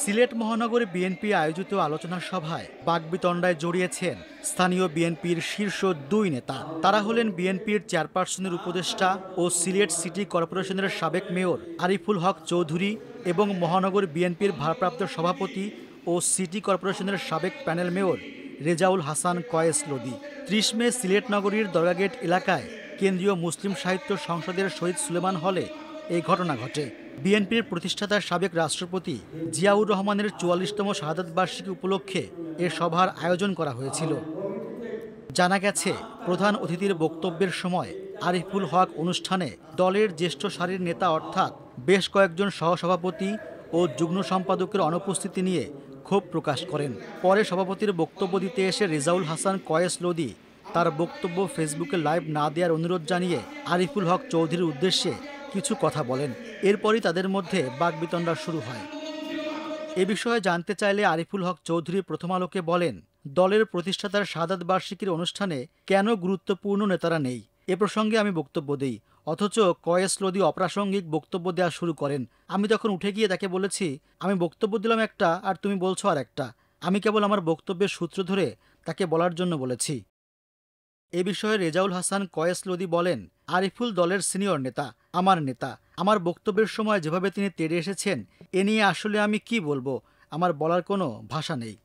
সিলেট মহানগর বিএনপি আয়োজিত আলোচনা সভায় বাকবিতণ্ডায় জড়িয়েছেন স্থানীয় বিএনপির শীর্ষ 2 নেতা। তারা হলেন বিএনপির চেয়ারপারসনের উপদেষ্টা ও সিলেট সিটি কর্পোরেশনের সাবেক মেয়র আরিফুল হক চৌধুরী এবং মহানগর বিএনপির ভারপ্রাপ্ত সভাপতি ও সিটি কর্পোরেশনের সাবেক প্যানেল মেয়র রেজাউল হাসান কয়েস লোদি। 30 মে সিলেট নগরীর দরগাগেট এলাকায় কেন্দ্রীয় মুসলিম সাহিত্য সংসদের শহীদ সুলেমান হলে এই ঘটনা ঘটে। বিএনপির প্রতিষ্ঠাতা সাবেক রাষ্ট্রপতি জিয়াউর রহমানের 44তম শাহাদাত বার্ষিকী উপলক্ষে এ সভার আয়োজন করা হয়েছিল। জানা গেছে, প্রধান অতিথির বক্তব্যের সময় আরিফুল হক অনুষ্ঠানে দলের জ্যেষ্ঠ সারির নেতা অর্থাৎ বেশ কয়েকজন সহসভাপতি ও যুগ্ম সম্পাদকের অনুপস্থিতি নিয়ে ক্ষোভ প্রকাশ করেন। পরে সভাপতির বক্তব্য দিতে এসে রেজাউল হাসান কয়েস লোদি তার বক্তব্য ফেসবুকে লাইভ না দেওয়ার অনুরোধ জানিয়ে আরিফুল হক চৌধুরীর উদ্দেশ্যে কিছু কথা বলেন। এরপরই তাদের মধ্যে বাকবিতণ্ডা শুরু হয়। এ বিষয়ে জানতে চাইলে আরিফুল হক চৌধুরী প্রথম আলোকে বলেন, দলের প্রতিষ্ঠাতার শাহাদাত বার্ষিকীর অনুষ্ঠানে কেন গুরুত্বপূর্ণ নেতারা নেই এ প্রসঙ্গে আমি বক্তব্য দেই, অথচ কয়েস লোদি অপ্রাসঙ্গিক বক্তব্য দেওয়া শুরু করেন। আমি তখন উঠে গিয়ে তাকে বলেছি, আমি বক্তব্য দিলাম একটা আর তুমি বলছো আর একটা। আমি কেবল আমার বক্তব্যের সূত্র ধরে তাকে বলার জন্য বলেছি। এ বিষয়ে রেজাউল হাসান কয়েস লোদি বলেন, আরিফুল দলের সিনিয়র নেতা, আমার নেতা। আমার বক্তব্যের সময় যেভাবে তিনি তেড়ে এসেছেন, এ নিয়ে আসলে আমি কি বলবো, আমার বলার কোনো ভাষা নেই।